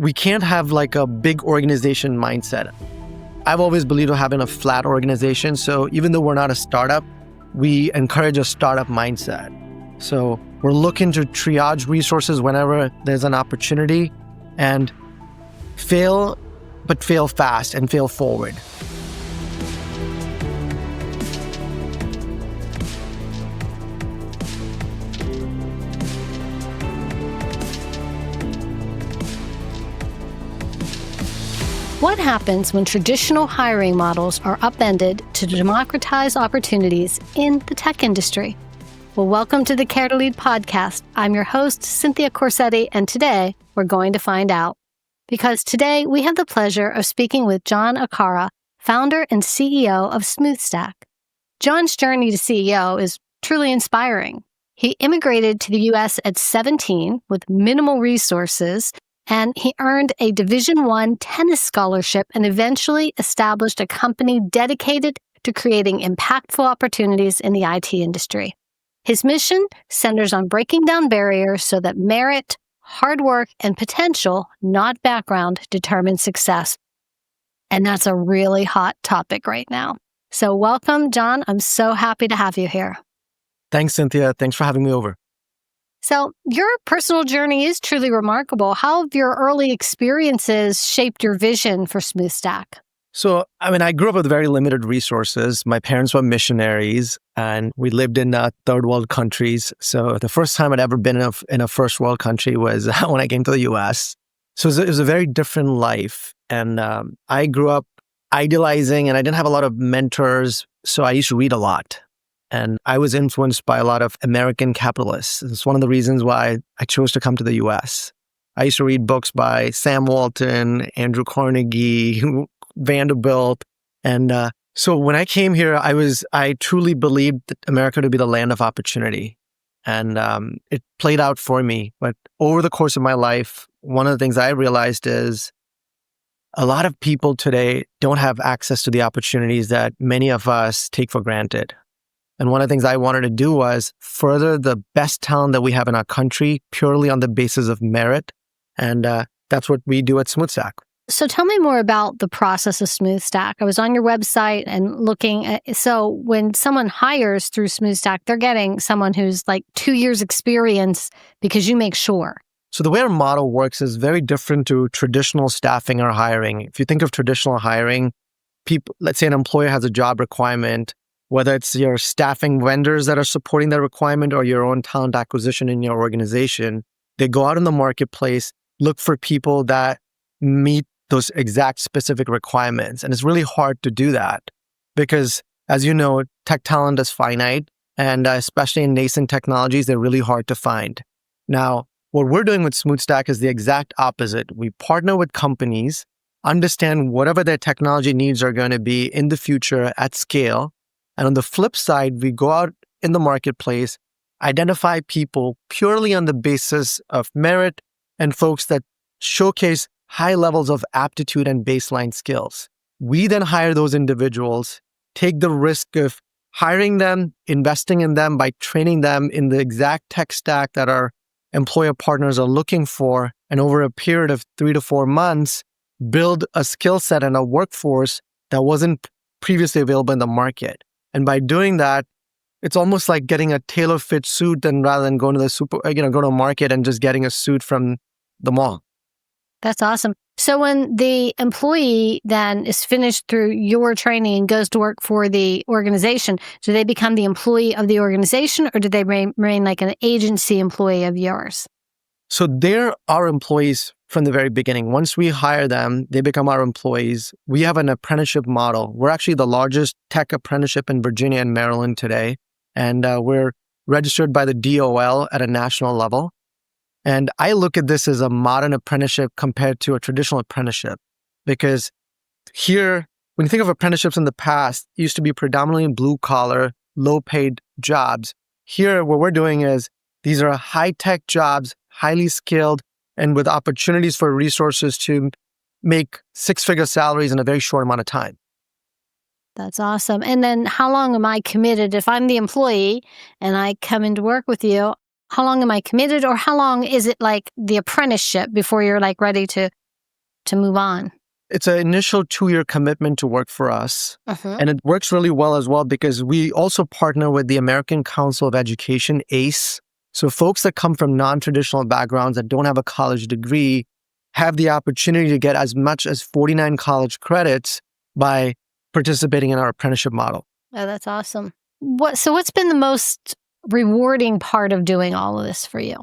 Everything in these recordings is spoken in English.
we can't have like a big organization mindset. I've always believed in having a flat organization. So even though we're not a startup, we encourage a startup mindset. So we're looking to triage resources whenever there's an opportunity and fail, but fail fast and fail forward. What happens when traditional hiring models are upended to democratize opportunities in the tech industry? Well, welcome to the Care to Lead podcast. I'm your host, Cynthia Corsetti, and today we're going to find out. Because today we have the pleasure of speaking with John Akkara, founder and CEO of Smoothstack. John's journey to CEO is truly inspiring. He immigrated to the U.S. at 17 with minimal resources, and he earned a Division I tennis scholarship and eventually established a company dedicated to creating impactful opportunities in the IT industry. His mission centers on breaking down barriers so that merit, hard work, and potential, not background, determine success. And that's a really hot topic right now. So welcome, John. I'm so happy to have you here. Thanks, Cynthia. Thanks for having me over. So your personal journey is truly remarkable. How have your early experiences shaped your vision for Smoothstack? So, I grew up with very limited resources. My parents were missionaries and we lived in third world countries. So the first time I'd ever been in a first world country was when I came to the US. So it was a very different life. And I grew up idealizing and I didn't have a lot of mentors. So I used to read a lot. And I was influenced by a lot of American capitalists. It's one of the reasons why I chose to come to the US. I used to read books by Sam Walton, Andrew Carnegie, Vanderbilt. And so when I came here, I truly believed that America to be the land of opportunity. And it played out for me. But over the course of my life, one of the things I realized is a lot of people today don't have access to the opportunities that many of us take for granted. And one of the things I wanted to do was further the best talent that we have in our country purely on the basis of merit. And that's what we do at Smoothstack. So tell me more about the process of Smoothstack. I was on your website and looking at, so when someone hires through Smoothstack, they're getting someone who's like 2 years experience because you make sure. So the way our model works is very different to traditional staffing or hiring. If you think of traditional hiring, people, let's say an employer has a job requirement, whether it's your staffing vendors that are supporting that requirement or your own talent acquisition in your organization, they go out in the marketplace, look for people that meet those exact specific requirements. And it's really hard to do that because, as you know, tech talent is finite, and especially in nascent technologies, they're really hard to find. Now, what we're doing with Smoothstack is the exact opposite. We partner with companies, understand whatever their technology needs are going to be in the future at scale. And on the flip side, we go out in the marketplace, identify people purely on the basis of merit and folks that showcase high levels of aptitude and baseline skills. We then hire those individuals, take the risk of hiring them, investing in them by training them in the exact tech stack that our employer partners are looking for, and over a period of 3 to 4 months, build a skill set and a workforce that wasn't previously available in the market. And by doing that, it's almost like getting a tailor-fit suit and rather than going to the go to a market and just getting a suit from the mall. That's awesome. So when the employee then is finished through your training and goes to work for the organization, do they become the employee of the organization or do they remain like an agency employee of yours? So they're our employees from the very beginning. Once we hire them, they become our employees. We have an apprenticeship model. We're actually the largest tech apprenticeship in Virginia and Maryland today. And we're registered by the DOL at a national level. And I look at this as a modern apprenticeship compared to a traditional apprenticeship. Because here, when you think of apprenticeships in the past, it used to be predominantly blue collar, low paid jobs. Here, what we're doing is these are high tech jobs, highly skilled, and with opportunities for resources to make 6-figure salaries in a very short amount of time. That's awesome. And then how long am I committed? If I'm the employee and I come into work with you, how long am I committed, or how long is it like the apprenticeship before you're like ready to to move on? It's an initial 2-year commitment to work for us. And it works really well as well because we also partner with the American Council of Education, ACE. So folks that come from non-traditional backgrounds that don't have a college degree have the opportunity to get as much as 49 college credits by participating in our apprenticeship model. Oh, that's awesome. What's been the most rewarding part of doing all of this for you?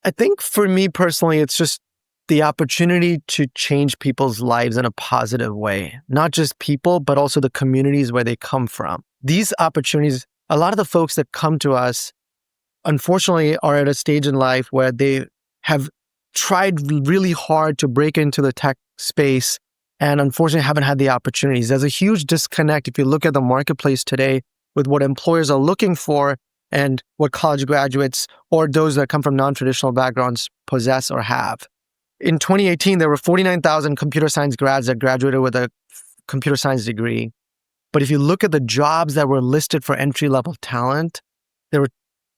I think for me personally, it's just the opportunity to change people's lives in a positive way, not just people, but also the communities where they come from. These opportunities, a lot of the folks that come to us, unfortunately, are at a stage in life where they have tried really hard to break into the tech space and unfortunately haven't had the opportunities. There's a huge disconnect if you look at the marketplace today with what employers are looking for and what college graduates or those that come from non-traditional backgrounds possess or have. In 2018, there were 49,000 computer science grads that graduated with a computer science degree. But if you look at the jobs that were listed for entry-level talent, there were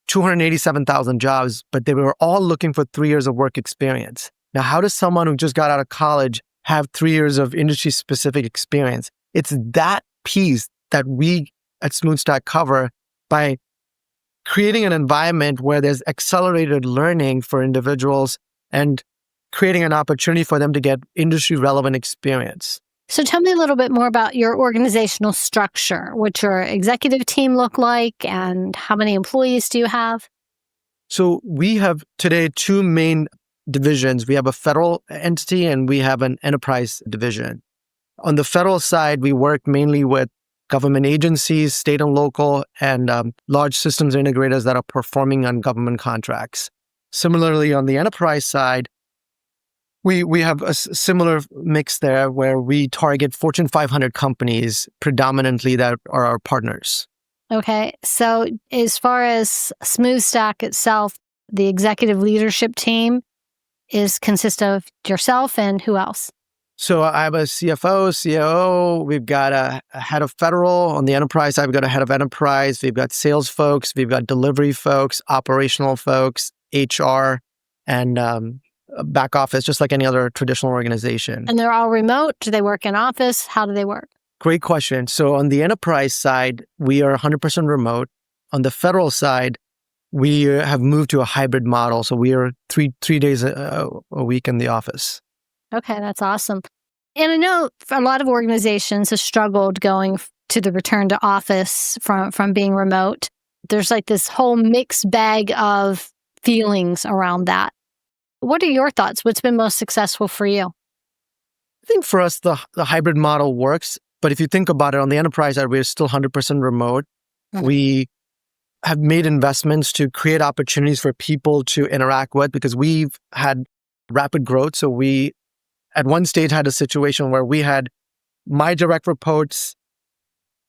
287,000 jobs, but they were all looking for 3 years of work experience. Now, how does someone who just got out of college have 3 years of industry-specific experience? It's that piece that we at Smoothstack cover by creating an environment where there's accelerated learning for individuals and creating an opportunity for them to get industry-relevant experience. So tell me a little bit more about your organizational structure. What your executive team look like and how many employees do you have? So we have today 2 main divisions. We have a federal entity and we have an enterprise division. On the federal side, we work mainly with government agencies, state and local, and large systems integrators that are performing on government contracts. Similarly, on the enterprise side, we have a similar mix there where we target Fortune 500 companies predominantly that are our partners. Okay. So as far as Smoothstack itself, the executive leadership team consists of yourself and who else? So I have a CFO, COO. We've got a head of federal. On the enterprise side, we've got a head of enterprise. We've got sales folks. We've got delivery folks, operational folks, HR, and back office, just like any other traditional organization. And they're all remote? Do they work in office? How do they work? Great question. So on the enterprise side, we are 100% remote. On the federal side, we have moved to a hybrid model. So we are three days a week in the office. Okay, that's awesome. And I know a lot of organizations have struggled going to the return to office from being remote. There's like this whole mixed bag of feelings around that. What are your thoughts? What's been most successful for you? I think for us, the hybrid model works. But if you think about it, on the enterprise side, we're still 100% remote. Mm-hmm. We have made investments to create opportunities for people to interact with because we've had rapid growth. So we, at one stage, had a situation where we had my direct reports,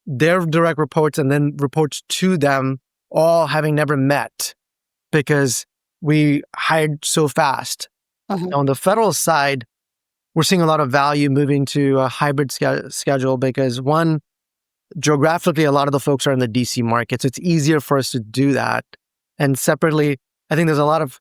their direct reports, and then reports to them, all having never met because we hired so fast. Uh-huh. On the federal side, we're seeing a lot of value moving to a hybrid schedule because one, geographically, a lot of the folks are in the DC market. So it's easier for us to do that. And separately, I think there's a lot of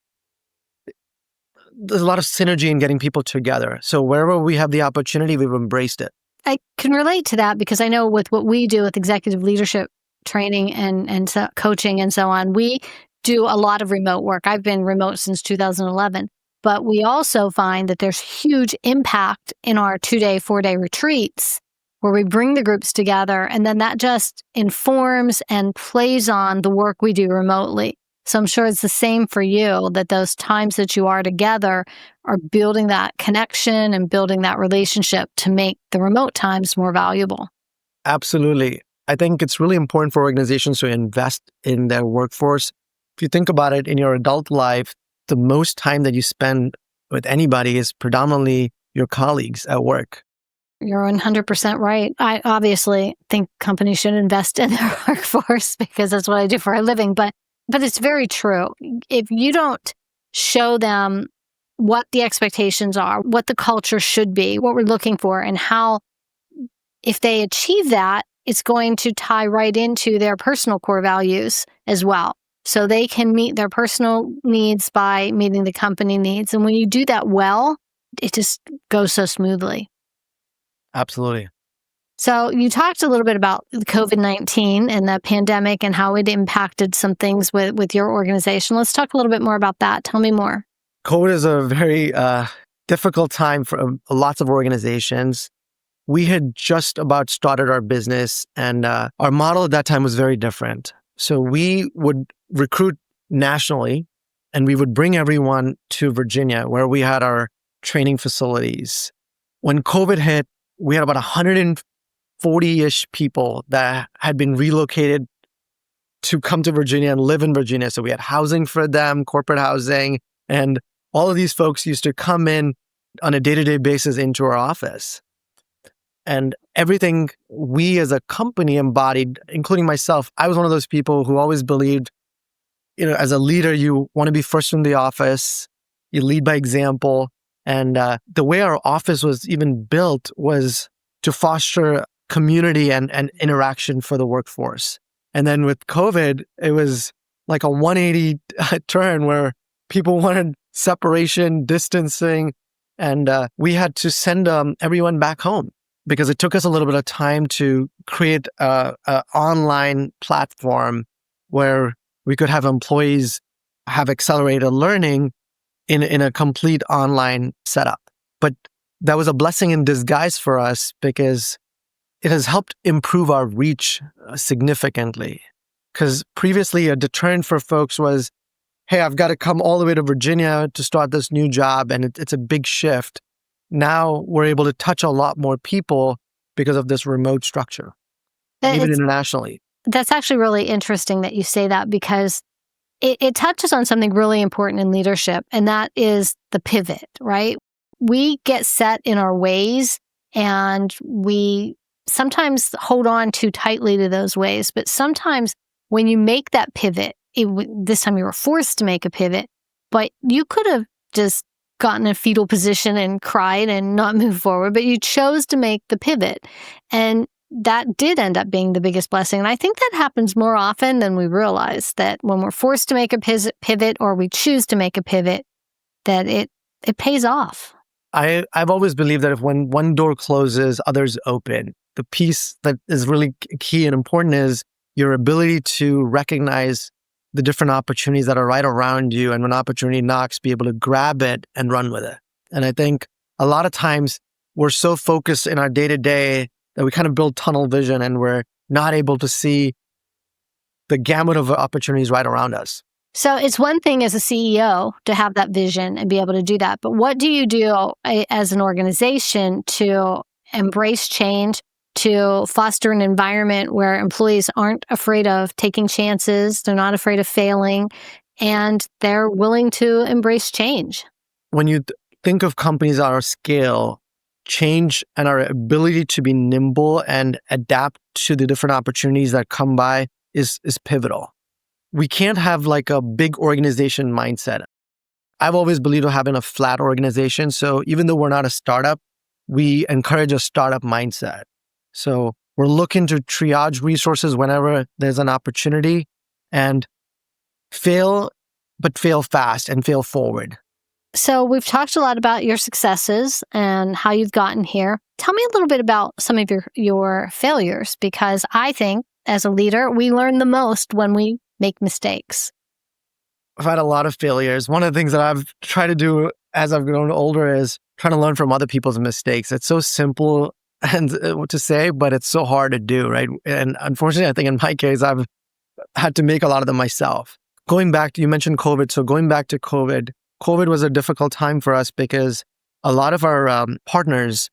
synergy in getting people together. So wherever we have the opportunity, we've embraced it. I can relate to that because I know with what we do with executive leadership training and so coaching and so on, we do a lot of remote work. I've been remote since 2011. But we also find that there's huge impact in our 2-day, 4-day retreats where we bring the groups together and then that just informs and plays on the work we do remotely. So I'm sure it's the same for you, that those times that you are together are building that connection and building that relationship to make the remote times more valuable. Absolutely. I think it's really important for organizations to invest in their workforce. If you think about it in your adult life, the most time that you spend with anybody is predominantly your colleagues at work. You're 100% right. I obviously think companies should invest in their workforce because that's what I do for a living. But it's very true. If you don't show them what the expectations are, what the culture should be, what we're looking for, and how, if they achieve that, it's going to tie right into their personal core values as well. So they can meet their personal needs by meeting the company needs. And when you do that well, it just goes so smoothly. Absolutely. So you talked a little bit about COVID-19 and the pandemic and how it impacted some things with your organization. Let's talk a little bit more about that. Tell me more. COVID is a very difficult time for lots of organizations. We had just about started our business, and our model at that time was very different. So we would recruit nationally, and we would bring everyone to Virginia, where we had our training facilities. When COVID hit, we had about 140-ish people that had been relocated to come to Virginia and live in Virginia. So we had housing for them, corporate housing, and all of these folks used to come in on a day-to-day basis into our office. And everything we as a company embodied, including myself, I was one of those people who always believed, as a leader, you want to be first in the office, you lead by example. And the way our office was even built was to foster community and interaction for the workforce. And then with COVID, it was like a 180 turn where people wanted separation, distancing, and we had to send everyone back home, because it took us a little bit of time to create an online platform where we could have employees have accelerated learning in a complete online setup. But that was a blessing in disguise for us, because it has helped improve our reach significantly. Because previously a deterrent for folks was, hey, I've got to come all the way to Virginia to start this new job, and it's a big shift. Now we're able to touch a lot more people because of this remote structure, and even internationally. That's actually really interesting that you say that, because it touches on something really important in leadership, and that is the pivot, right? We get set in our ways, and we sometimes hold on too tightly to those ways. But sometimes when you make that pivot, this time you were forced to make a pivot, but you could have just gotten in a fetal position and cried and not moved forward, but you chose to make the pivot. And that did end up being the biggest blessing. And I think that happens more often than we realize, that when we're forced to make a pivot, or we choose to make a pivot, that it pays off. I've always believed that if when one door closes, others open. The piece that is really key and important is your ability to recognize the different opportunities that are right around you, and when opportunity knocks, be able to grab it and run with it. And I think a lot of times we're so focused in our day-to-day that we kind of build tunnel vision, and we're not able to see the gamut of opportunities right around us. So it's one thing as a CEO to have that vision and be able to do that. But what do you do as an organization to embrace change, to foster an environment where employees aren't afraid of taking chances, they're not afraid of failing, and they're willing to embrace change? When you think of companies at our scale, change and our ability to be nimble and adapt to the different opportunities that come by is pivotal. We can't have like a big organization mindset. I've always believed in having a flat organization. So even though we're not a startup, we encourage a startup mindset. So we're looking to triage resources whenever there's an opportunity, and fail, but fail fast and fail forward. So we've talked a lot about your successes and how you've gotten here. Tell me a little bit about some of your failures, because I think as a leader, we learn the most when we make mistakes. I've had a lot of failures. One of the things that I've tried to do as I've grown older is trying to learn from other people's mistakes. It's so simple and to say, but it's so hard to do, right? And unfortunately, I think in my case, I've had to make a lot of them myself. Going back to, you mentioned COVID. So going back to COVID was a difficult time for us because a lot of our partners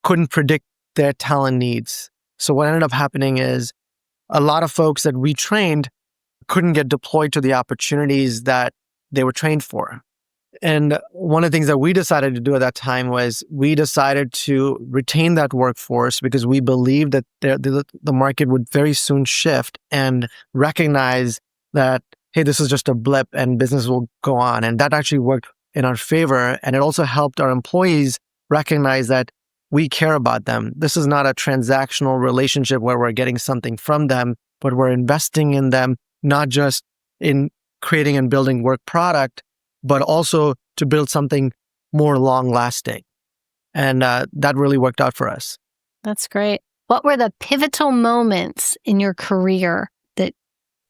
couldn't predict their talent needs. So what ended up happening is a lot of folks that we trained couldn't get deployed to the opportunities that they were trained for. And one of the things that we decided to do at that time was we decided to retain that workforce, because we believed that the market would very soon shift and recognize that, hey, this is just a blip and business will go on. And that actually worked in our favor. And it also helped our employees recognize that we care about them. This is not a transactional relationship where we're getting something from them, but we're investing in them, not just in creating and building work product, but also to build something more long lasting. And that really worked out for us. That's great. What were the pivotal moments in your career that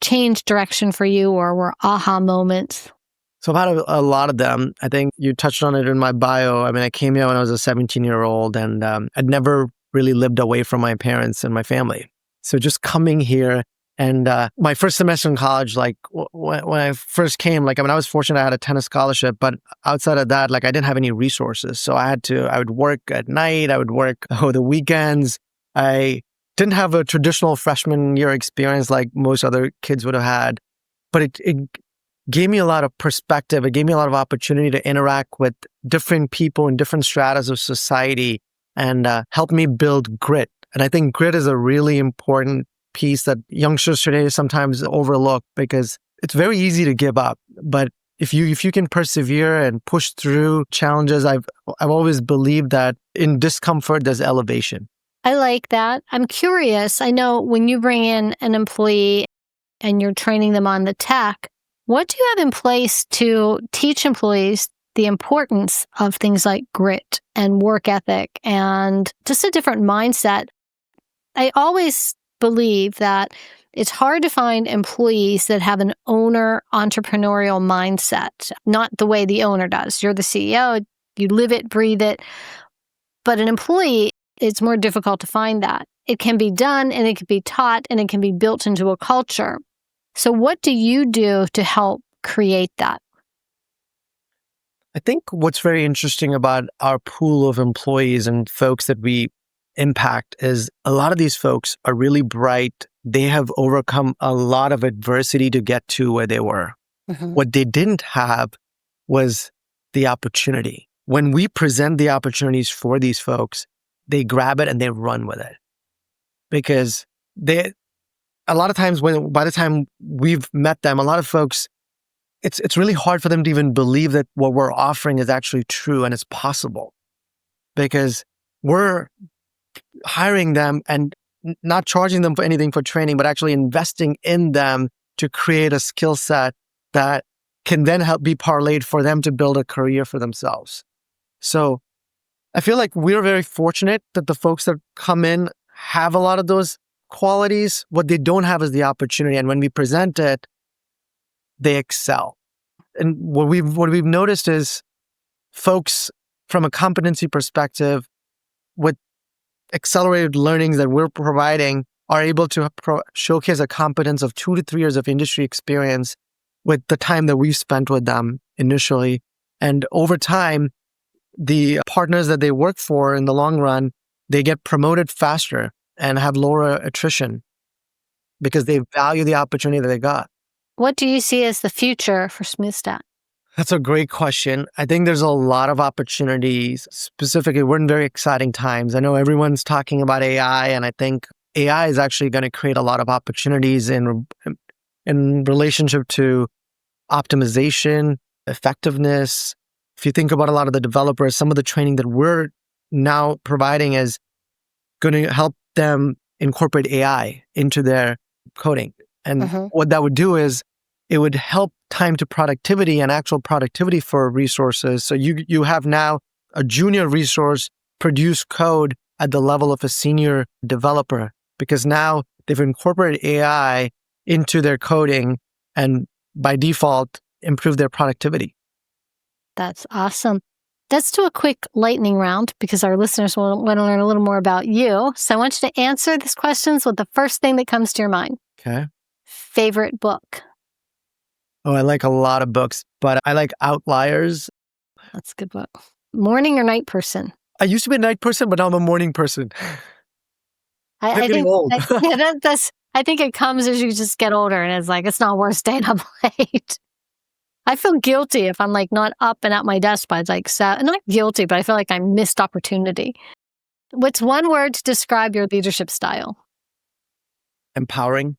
changed direction for you or were aha moments? So I've had a lot of them. I think you touched on it in my bio. I mean, I came here when I was a 17-year-old and I'd never really lived away from my parents and my family. So just coming here and my first semester in college, like when I first came, like, I mean, I was fortunate I had a tennis scholarship, but outside of that, like I didn't have any resources. So I would work at night. I would work over the weekends. I didn't have a traditional freshman year experience like most other kids would have had, but it gave me a lot of perspective. It gave me a lot of opportunity to interact with different people in different stratas of society and helped me build grit. And I think grit is a really important piece that youngsters today sometimes overlook because it's very easy to give up. But if you can persevere and push through challenges, I've always believed that in discomfort, there's elevation. I like that. I'm curious. I know when you bring in an employee and you're training them on the tech, what do you have in place to teach employees the importance of things like grit and work ethic and just a different mindset? I always believe that it's hard to find employees that have an owner entrepreneurial mindset, not the way the owner does. You're the CEO, you live it, breathe it. But an employee, it's more difficult to find that. It can be done and it can be taught and it can be built into a culture. So what do you do to help create that? I think what's very interesting about our pool of employees and folks that we impact is a lot of these folks are really bright. They have overcome a lot of adversity to get to where they were. Mm-hmm. What they didn't have was the opportunity. When we present the opportunities for these folks, they grab it and they run with it. Because a lot of times by the time we've met them, a lot of folks, it's really hard for them to even believe that what we're offering is actually true and it's possible. Because we're hiring them and not charging them for anything for training, but actually investing in them to create a skill set that can then help be parlayed for them to build a career for themselves. So I feel like we're very fortunate that the folks that come in have a lot of those qualities. What they don't have is the opportunity. And when we present it, they excel. And what we've noticed is folks from a competency perspective with accelerated learnings that we're providing are able to showcase a competence of 2 to 3 years of industry experience with the time that we've spent with them initially. And over time, the partners that they work for in the long run, they get promoted faster and have lower attrition because they value the opportunity that they got. What do you see as the future for Smoothstack? That's a great question. I think there's a lot of opportunities. Specifically, we're in very exciting times. I know everyone's talking about AI, and I think AI is actually going to create a lot of opportunities in relationship to optimization, effectiveness. If you think about a lot of the developers, some of the training that we're now providing is going to help them incorporate AI into their coding. And what that would do is it would help time to productivity and actual productivity for resources. So you have now a junior resource produce code at the level of a senior developer because now they've incorporated AI into their coding and by default improve their productivity. That's awesome. Let's do a quick lightning round because our listeners want to learn a little more about you. So I want you to answer these questions with the first thing that comes to your mind. Okay. Favorite book? Oh, I like a lot of books, but I like Outliers. That's a good book. Morning or night person? I used to be a night person, but now I'm a morning person. I'm getting old. I think it comes as you just get older and it's like, it's not worth staying up late. I feel guilty if I'm like not up and at my desk by like, not guilty, but I feel like I missed opportunity. What's one word to describe your leadership style? Empowering.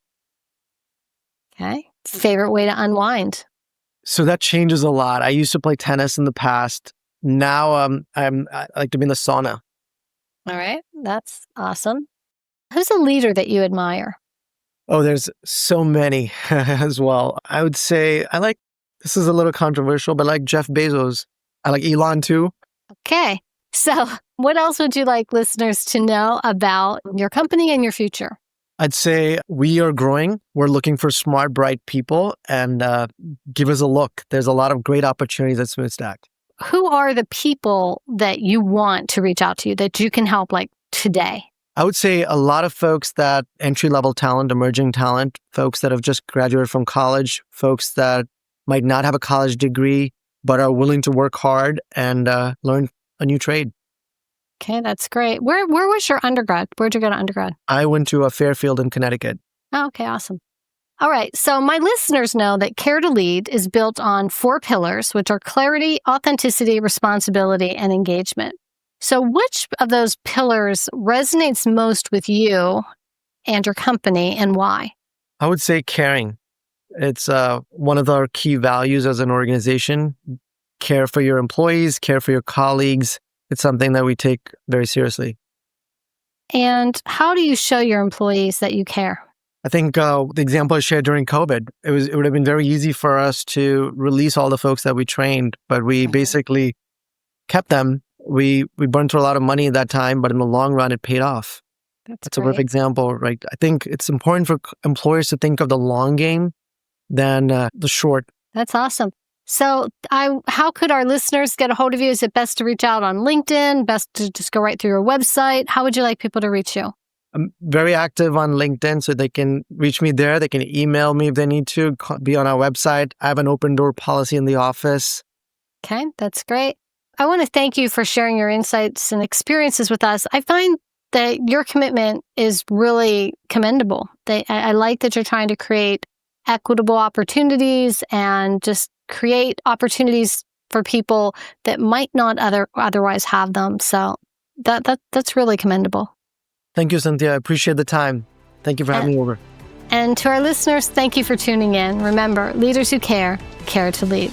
Okay. Favorite way to unwind? So that changes a lot. I used to play tennis in the past. Now I like to be in the sauna. All right. That's awesome. Who's a leader that you admire? Oh, there's so many as well. I would say this is a little controversial, but I like Jeff Bezos. I like Elon too. Okay. So what else would you like listeners to know about your company and your future? I'd say we are growing. We're looking for smart, bright people, and give us a look. There's a lot of great opportunities at Smoothstack. Who are the people that you want to reach out to you that you can help like today? I would say a lot of folks that entry-level talent, emerging talent, folks that have just graduated from college, folks that might not have a college degree, but are willing to work hard and learn a new trade. Okay, that's great. Where was your undergrad? Where'd you go to undergrad? I went to Fairfield in Connecticut. Oh, okay, awesome. All right, so my listeners know that Care to Lead is built on 4 pillars, which are clarity, authenticity, responsibility, and engagement. So which of those pillars resonates most with you and your company, and why? I would say caring. It's one of our key values as an organization. Care for your employees, care for your colleagues. It's something that we take very seriously. And how do you show your employees that you care? I think the example I shared during COVID, it would have been very easy for us to release all the folks that we trained, but we basically kept them. We burned through a lot of money at that time, but in the long run, it paid off. That's a perfect example, right? I think it's important for employers to think of the long game than the short. That's awesome. So how could our listeners get a hold of you? Is it best to reach out on LinkedIn? Best to just go right through your website? How would you like people to reach you? I'm very active on LinkedIn, so they can reach me there. They can email me if they need to, be on our website. I have an open door policy in the office. Okay, that's great. I want to thank you for sharing your insights and experiences with us. I find that your commitment is really commendable. I like that you're trying to create equitable opportunities and just create opportunities for people that might not otherwise have them. So that's really commendable. Thank you, Cynthia. I appreciate the time. Thank you for having me over. And to our listeners, thank you for tuning in. Remember, leaders who care to lead.